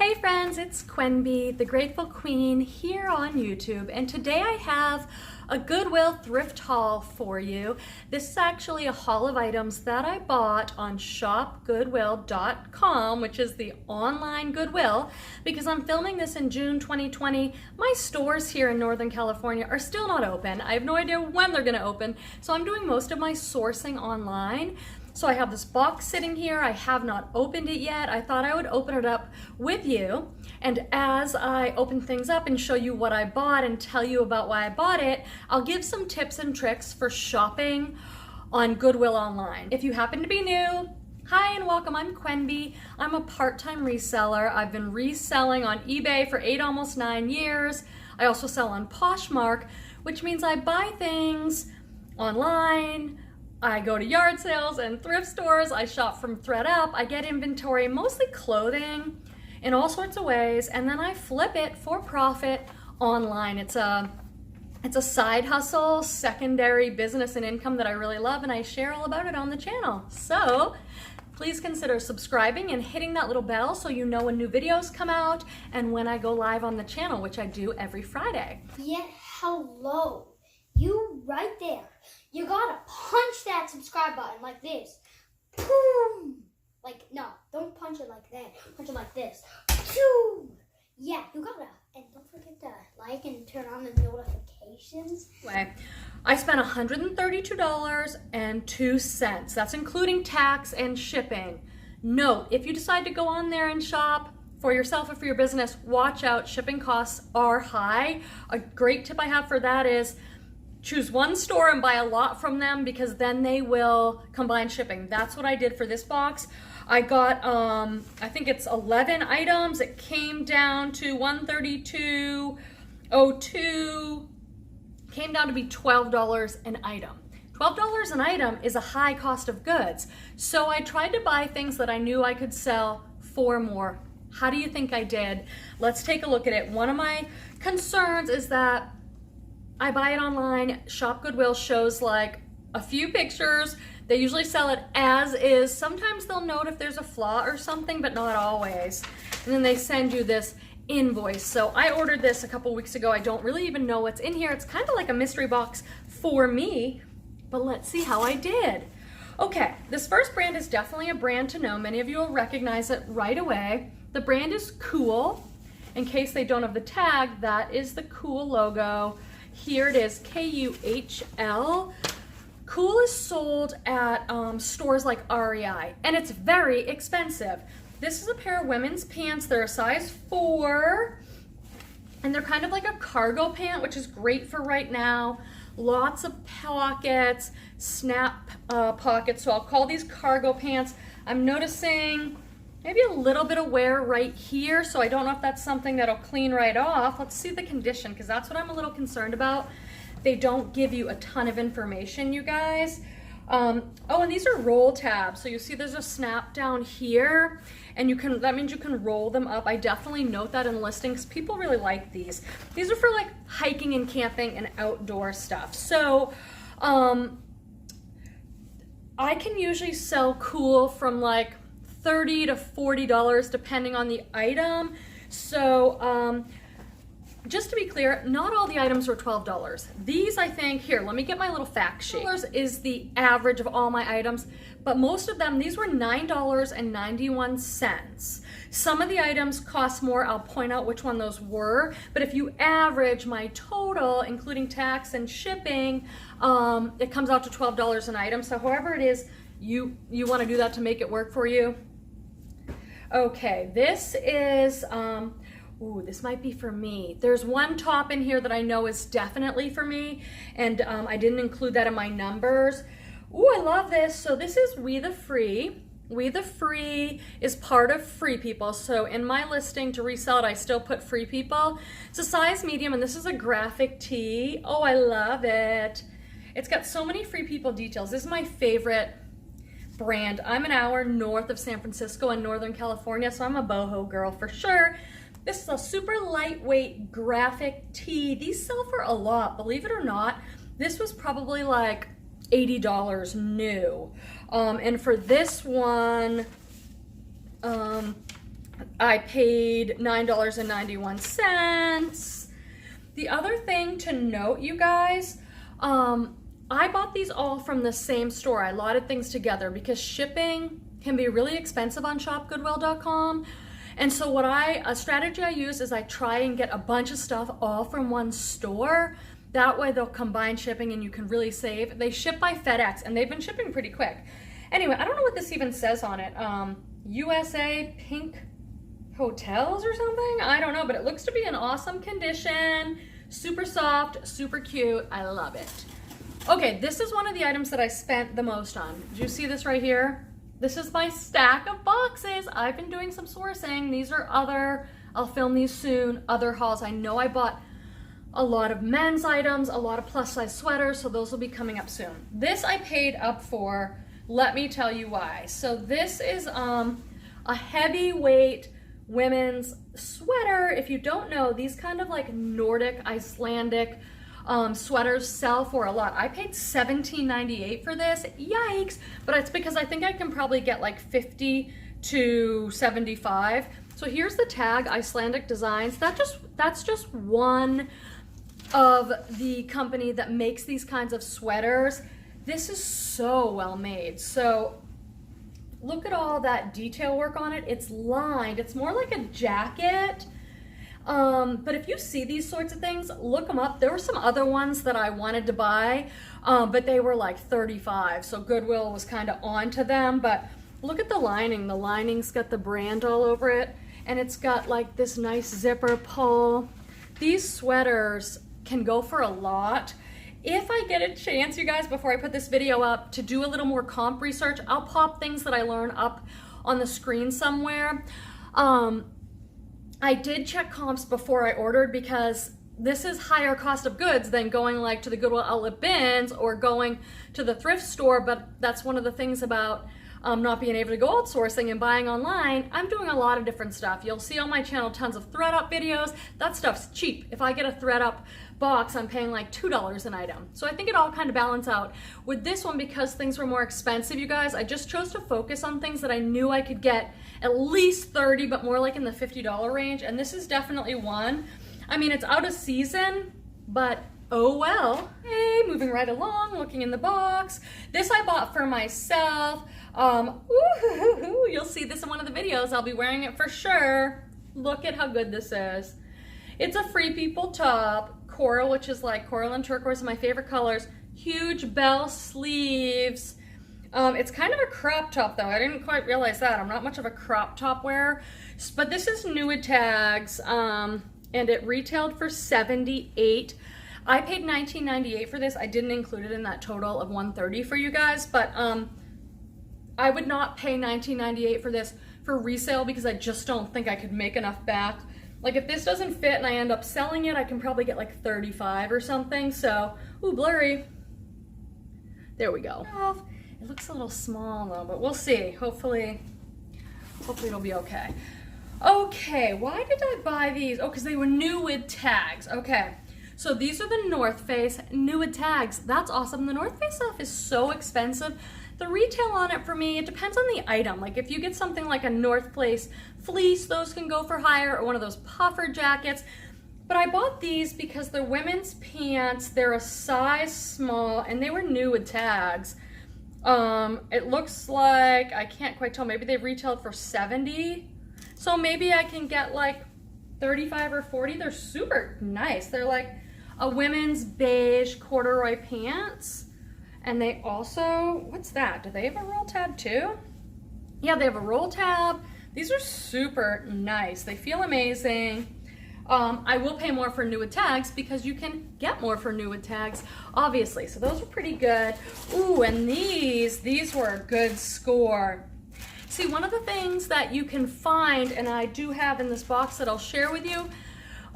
Hey friends, it's Quenby, the Grateful Queen, here on YouTube, and today I have a Goodwill thrift haul for you. This is actually a haul of items that I bought on ShopGoodwill.com, which is the online Goodwill. Because I'm filming this in June 2020, my stores here in Northern California are still not open. I have no idea when they're gonna open, so I'm doing most of my sourcing online. So I have this box sitting here. I have not opened it yet. I thought I would open it up with you. And as I open things up and show you what I bought and tell you about why I bought it, I'll give some tips and tricks for shopping on Goodwill Online. If you happen to be new, hi and welcome, I'm Quenby. I'm a part-time reseller. I've been reselling on eBay for almost 9 years. I also sell on Poshmark, which means I buy things online. I go to yard sales and thrift stores. I shop from Thredup. I get inventory, mostly clothing, in all sorts of ways, and then I flip it for profit online. It's a side hustle, secondary business and income that I really love, and I share all about it on the channel. So please consider subscribing and hitting that little bell so you know when new videos come out and when I go live on the channel, which I do every Friday. Yeah, hello. You right there. You gotta punch that subscribe button like this. Boom! Like, no, don't punch it like that. Punch it like this. Boom! Yeah, you gotta. And don't forget to like and turn on the notifications. Anyway, I spent $132.02. That's including tax and shipping. Note, if you decide to go on there and shop for yourself or for your business, watch out. Shipping costs are high. A great tip I have for that is choose one store and buy a lot from them, because then they will combine shipping. That's what I did for this box. I got, I think it's 11 items. It came down to $132.02. Came down to be $12 an item. $12 an item is a high cost of goods. So I tried to buy things that I knew I could sell for more. How do you think I did? Let's take a look at it. One of my concerns is that I buy it online. Shop Goodwill shows like a few pictures. They usually sell it as is. Sometimes they'll note if there's a flaw or something, but not always. And then they send you this invoice. So I ordered this a couple weeks ago. I don't really even know what's in here. It's kind of like a mystery box for me, but let's see how I did. Okay, this first brand is definitely a brand to know. Many of you will recognize it right away. The brand is Cool. In case they don't have the tag, that is the Cool logo. Here it is, K-U-H-L. Cool is sold at stores like REI, and it's very expensive. This is a pair of women's pants. They're a size 4, and they're kind of like a cargo pant, which is great for right now. Lots of pockets, snap pockets, so I'll call these cargo pants. I'm noticing maybe a little bit of wear right here, so I don't know if that's something that'll clean right off. Let's see the condition, because that's what I'm a little concerned about. They don't give you a ton of information, you guys. Oh, and these are roll tabs. So you see there's a snap down here, and that means you can roll them up. I definitely note that in listings. People really like these. These are for like hiking and camping and outdoor stuff. So I can usually sell Cool from like $30 to $40 depending on the item. So just to be clear, not all the items were $12. These, I think, here, let me get my little fact sheet. $12 is the average of all my items, but most of them, these were $9.91. Some of the items cost more. I'll point out which one those were, but if you average my total, including tax and shipping, it comes out to $12 an item. So however it is, you want to do that to make it work for you. Okay, this is, ooh, this might be for me. There's one top in here that I know is definitely for me, and I didn't include that in my numbers. Ooh, I love this. So this is We the Free. We the Free is part of Free People. So in my listing to resell it, I still put Free People. It's a size medium, and this is a graphic tee. Oh, I love it. It's got so many Free People details. This is my favorite brand. I'm an hour north of San Francisco in Northern California, so I'm a boho girl for sure. This is a super lightweight graphic tee. These sell for a lot, believe it or not. This was probably like $80 new. And for this one, I paid $9.91. The other thing to note, you guys, I bought these all from the same store. I lotted things together because shipping can be really expensive on shopgoodwill.com. And so a strategy I use is I try and get a bunch of stuff all from one store. That way they'll combine shipping and you can really save. They ship by FedEx and they've been shipping pretty quick. Anyway, I don't know what this even says on it. USA Pink Hotels or something? I don't know, but it looks to be in awesome condition. Super soft, super cute. I love it. Okay, this is one of the items that I spent the most on. Do you see this right here? This is my stack of boxes. I've been doing some sourcing. These are I'll film these soon, other hauls. I know I bought a lot of men's items, a lot of plus size sweaters, so those will be coming up soon. This I paid up for, let me tell you why. So this is a heavyweight women's sweater. If you don't know, these kind of like Nordic, Icelandic sweaters sell for a lot. I paid $17.98 for this. Yikes! But it's because I think I can probably get like 50 to 75. So here's the tag, Icelandic Designs. That's just one of the company that makes these kinds of sweaters. This is so well made. So look at all that detail work on it. It's lined. It's more like a jacket. But if you see these sorts of things, look them up. There were some other ones that I wanted to buy, but they were like 35. So Goodwill was kind of onto them. But look at the lining. The lining's got the brand all over it. And it's got like this nice zipper pull. These sweaters can go for a lot. If I get a chance, you guys, before I put this video up, to do a little more comp research, I'll pop things that I learn up on the screen somewhere. I did check comps before I ordered because this is higher cost of goods than going like to the Goodwill Outlet bins or going to the thrift store, but that's one of the things about not being able to go outsourcing and buying online. I'm doing a lot of different stuff. You'll see on my channel tons of Thredup videos. That stuff's cheap. If I get a Thredup box, I'm paying like $2 an item. So I think it all kind of balance out. With this one, because things were more expensive, you guys, I just chose to focus on things that I knew I could get at least 30, but more like in the $50 range. And this is definitely one. I mean, it's out of season, but oh well. Hey, moving right along, looking in the box. This I bought for myself. You'll see this in one of the videos. I'll be wearing it for sure. Look at how good this is. It's a Free People top, coral, which is like coral and turquoise are my favorite colors. Huge bell sleeves. It's kind of a crop top though. I didn't quite realize that. I'm not much of a crop top wearer, but this is new with tags, and it retailed for $78. I paid $19.98 for this. I didn't include it in that total of $130 for you guys, but I would not pay $19.98 for this for resale because I just don't think I could make enough back. Like if this doesn't fit and I end up selling it, I can probably get like 35 or something. So, ooh, blurry. There we go. It looks a little small though, but we'll see. Hopefully it'll be okay. Okay, why did I buy these? Oh, because they were new with tags. Okay, so these are the North Face new with tags. That's awesome. The North Face stuff is so expensive. The retail on it for me, it depends on the item. Like if you get something like a North Face fleece, those can go for higher, or one of those puffer jackets. But I bought these because they're women's pants. They're a size small and they were new with tags. It looks like, I can't quite tell, maybe they retailed for $70. So maybe I can get like 35 or 40. They're super nice. They're like a women's beige corduroy pants. And they also, what's that? Do they have a roll tab too? Yeah, they have a roll tab. These are super nice. They feel amazing. I will pay more for new with tags because you can get more for new with tags, obviously. So those are pretty good. Ooh, and these were a good score. See, one of the things that you can find, and I do have in this box that I'll share with you,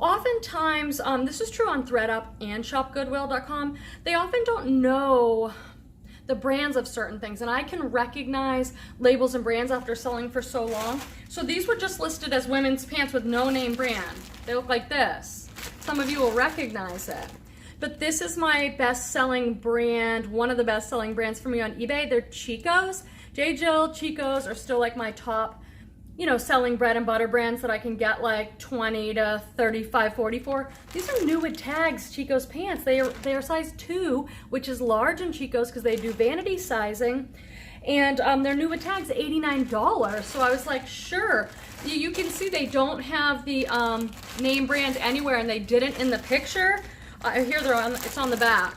oftentimes, this is true on Thredup and ShopGoodwill.com, they often don't know the brands of certain things, and I can recognize labels and brands after selling for so long. So these were just listed as women's pants with no name brand. They look like this. Some of you will recognize it. But this is my best-selling brand, one of the best-selling brands for me on eBay. They're Chico's. J. Jill, Chico's are still like my top you know, selling bread and butter brands that I can get like 20 to 35, 40 for. These are new with tags Chico's pants. They are size 2, which is large in Chico's because they do vanity sizing. And they're new with tags, $89. So I was like, sure. You can see they don't have the name brand anywhere, and they didn't in the picture. Here it's on the back.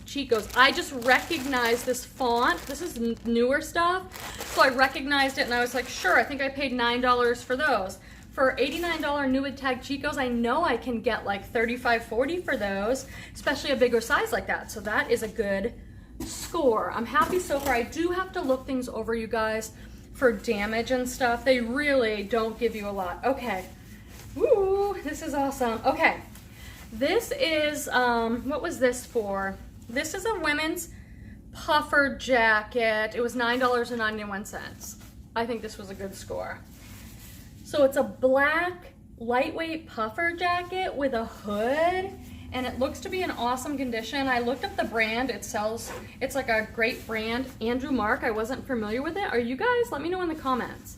Chico's. I just recognized this font. This is newer stuff. So I recognized it and I was like, sure, I think I paid $9 for those. For $89 new with tag Chico's, I know I can get like 35, 40 for those, especially a bigger size like that. So that is a good score. I'm happy so far. I do have to look things over, you guys, for damage and stuff. They really don't give you a lot. Okay. Ooh, this is awesome. Okay. This is, what was this for? This is a women's puffer jacket. It was $9.91. I think this was a good score. So it's a black lightweight puffer jacket with a hood, and it looks to be in awesome condition. I looked up the brand it sells. It's like a great brand, Andrew Mark. I wasn't familiar with it. Are you guys? Let me know in the comments.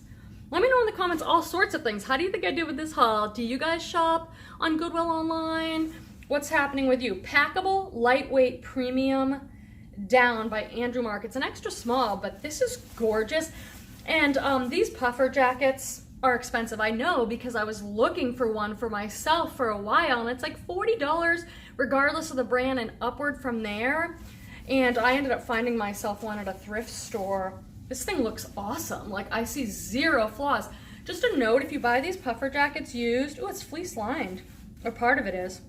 Let me know in the comments all sorts of things. How do you think I did with this haul? Do you guys shop on Goodwill Online? What's happening with you? Packable, lightweight, premium, down by Andrew Mark. It's an extra small, but this is gorgeous. And these puffer jackets are expensive. I know because I was looking for one for myself for a while, and it's like $40 regardless of the brand and upward from there. And I ended up finding myself one at a thrift store. This thing looks awesome. Like, I see zero flaws. Just a note, if you buy these puffer jackets used, oh, it's fleece lined, or part of it is.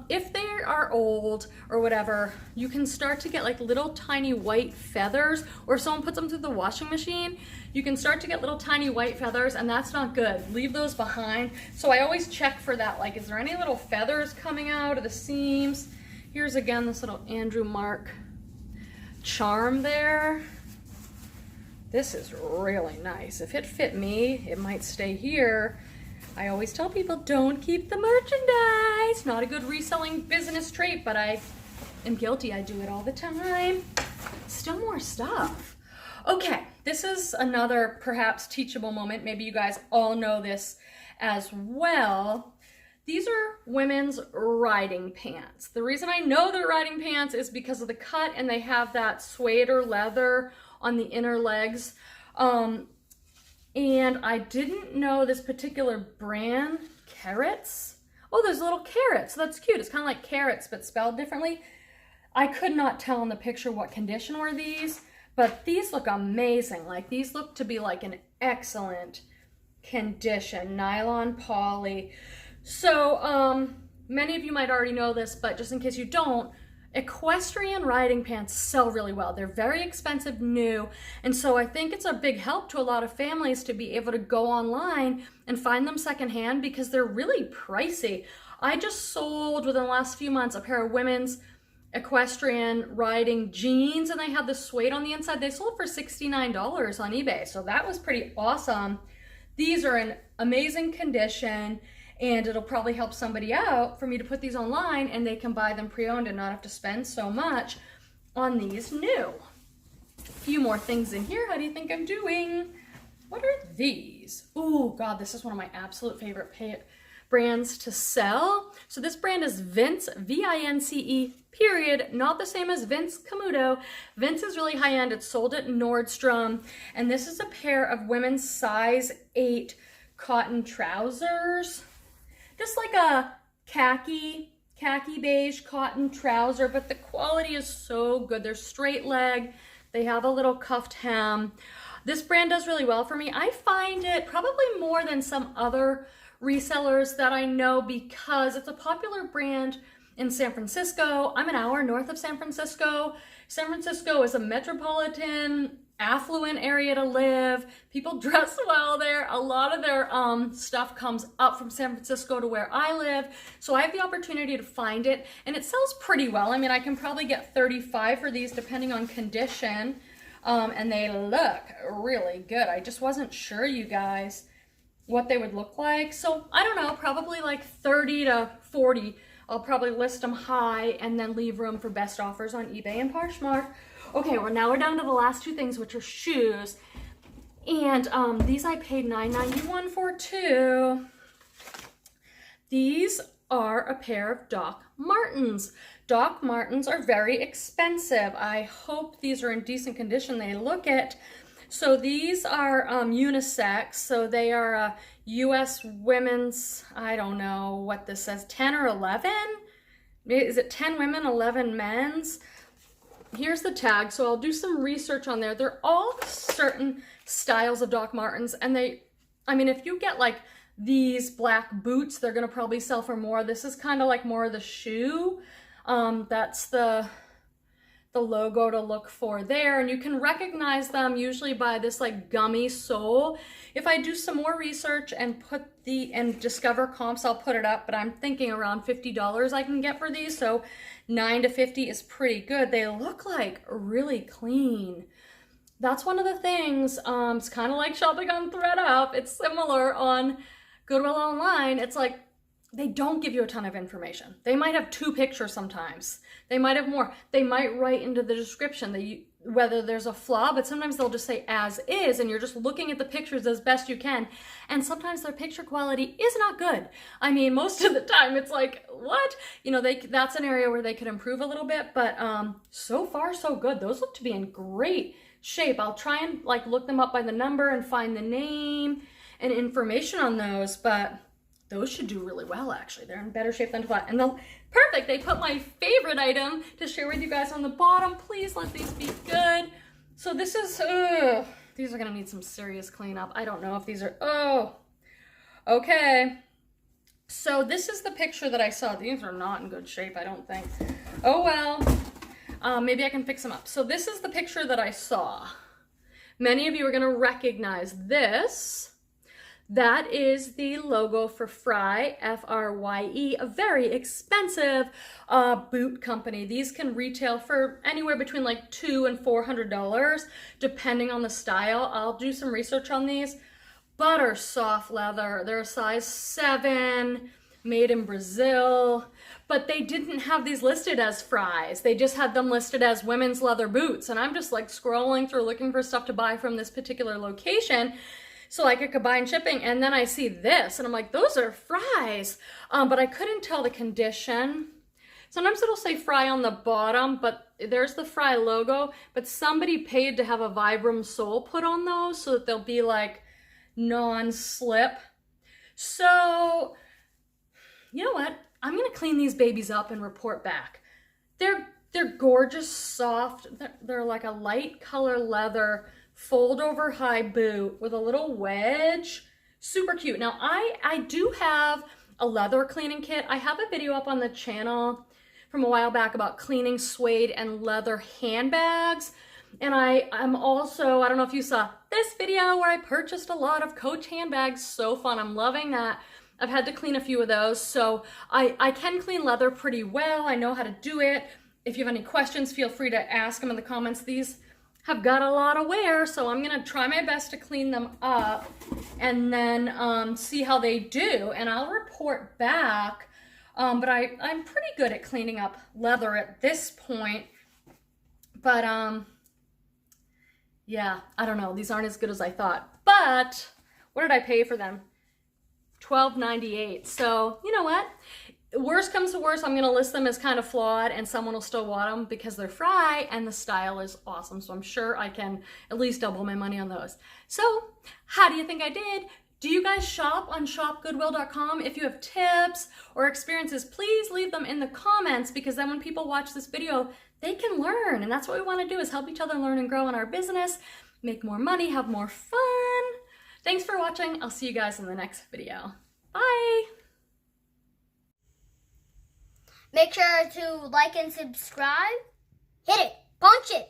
If they are old or whatever, you can start to get like little tiny white feathers, or if someone puts them through the washing machine, you can start to get little tiny white feathers, and that's not good. Leave those behind. So I always check for that. Like, is there any little feathers coming out of the seams? Here's again this little Andrew Mark charm there. This is really nice. If it fit me, it might stay here. I always tell people, don't keep the merchandise. Not a good reselling business trait, but I am guilty. I do it all the time. Still more stuff. Okay, this is another perhaps teachable moment. Maybe you guys all know this as well. These are women's riding pants. The reason I know they're riding pants is because of the cut, and they have that suede or leather on the inner legs. And I didn't know this particular brand, Carrots. Oh, there's little carrots. That's cute. It's kind of like carrots, but spelled differently. I could not tell in the picture what condition were these, but these look amazing. Like, these look to be like an excellent condition. Nylon poly. So, many of you might already know this, but just in case you don't, equestrian riding pants sell really well. They're very expensive new, and so I think it's a big help to a lot of families to be able to go online and find them secondhand because they're really pricey. I just sold within the last few months a pair of women's equestrian riding jeans, and they had the suede on the inside. They sold for $69 on eBay, so that was pretty awesome. These are in amazing condition, and it'll probably help somebody out for me to put these online, and they can buy them pre-owned and not have to spend so much on these new. A few more things in here. How do you think I'm doing? What are these? Oh God, this is one of my absolute favorite brands to sell. So this brand is Vince, V-I-N-C-E, period. Not the same as Vince Camuto. Vince is really high end. It's sold at Nordstrom. And this is a pair of women's size 8 cotton trousers. Just like a khaki beige cotton trouser, but the quality is so good. They're straight leg. They have a little cuffed hem. This brand does really well for me. I find it probably more than some other resellers that I know because it's a popular brand in San Francisco. I'm an hour north of San Francisco. San Francisco is a metropolitan, affluent area to live. People dress well there. A lot of their stuff comes up from San Francisco to where I live. So I have the opportunity to find it, and it sells pretty well. I mean, I can probably get 35 for these depending on condition. And they look really good. I just wasn't sure, you guys, what they would look like. So I don't know, probably like 30 to 40. I'll probably list them high and then leave room for best offers on eBay and Poshmark. Okay, well now we're down to the last two things, which are shoes. And these I paid $9.91 for too. These are a pair of Doc Martens. Doc Martens are very expensive. I hope these are in decent condition. They look it. So these are unisex. So they are U.S. women's, I don't know what this says, 10 or 11? Is it 10 women, 11 men's? Here's the tag. So I'll do some research on there. They're all certain styles of Doc Martens. And I mean, if you get like these black boots, they're going to probably sell for more. This is kind of like more of the shoe. That's the logo to look for there, and you can recognize them usually by this like gummy sole. If I do some more research and discover comps, I'll put it up, but I'm thinking around $50 I can get for these, so $9 to $50 is pretty good. They look like really clean. That's one of the things. It's kind of like shopping on Thredup. It's similar on Goodwill Online. It's like they don't give you a ton of information. They might have 2 pictures sometimes. They might have more. They might write into the description whether there's a flaw, but sometimes they'll just say as is, and you're just looking at the pictures as best you can. And sometimes their picture quality is not good. I mean, most of the time it's like, what? You know, that's an area where they could improve a little bit, but so far so good. Those look to be in great shape. I'll try and like look them up by the number and find the name and information on those, but those should do really well, actually. They're in better shape than flat. And perfect, they put my favorite item to share with you guys on the bottom. Please let these be good. So this is, these are gonna need some serious cleanup. I don't know if these are, okay. So this is the picture that I saw. These are not in good shape, I don't think. Oh well, maybe I can fix them up. So this is the picture that I saw. Many of you are gonna recognize this. That is the logo for Frye, F-R-Y-E, a very expensive boot company. These can retail for anywhere between like $200 and $400, depending on the style. I'll do some research on these. Butter soft leather. They're a size 7, made in Brazil, but they didn't have these listed as Frye's. They just had them listed as women's leather boots. And I'm just like scrolling through looking for stuff to buy from this particular location, so like I could combine shipping, and then I see this and I'm like, those are Frye's, but I couldn't tell the condition. Sometimes it'll say Frye on the bottom, but there's the Frye logo, but somebody paid to have a Vibram sole put on those so that they'll be like non-slip. So you know what? I'm gonna clean these babies up and report back. They're gorgeous, soft. They're like a light color leather fold over high boot with a little wedge. Super cute. Now I do have a leather cleaning kit. I have a video up on the channel from a while back about cleaning suede and leather handbags. And I'm also, I don't know if you saw this video where I purchased a lot of Coach handbags. So fun. I'm loving that. I've had to clean a few of those. So I can clean leather pretty well. I know how to do it. If you have any questions, feel free to ask them in the comments. These have got a lot of wear, so I'm gonna try my best to clean them up and then see how they do, and I'll report back. But I'm pretty good at cleaning up leather at this point. But yeah, I don't know. These aren't as good as I thought. But what did I pay for them? $12.98. So you know what? Worst comes to worst, I'm going to list them as kind of flawed and someone will still want them because they're Frye and the style is awesome. So I'm sure I can at least double my money on those. So how do you think I did? Do you guys shop on ShopGoodwill.com? If you have tips or experiences, please leave them in the comments, because then when people watch this video, they can learn. And that's what we want to do, is help each other learn and grow in our business, make more money, have more fun. Thanks for watching. I'll see you guys in the next video. Bye. Make sure to like and subscribe. Hit it. Punch it.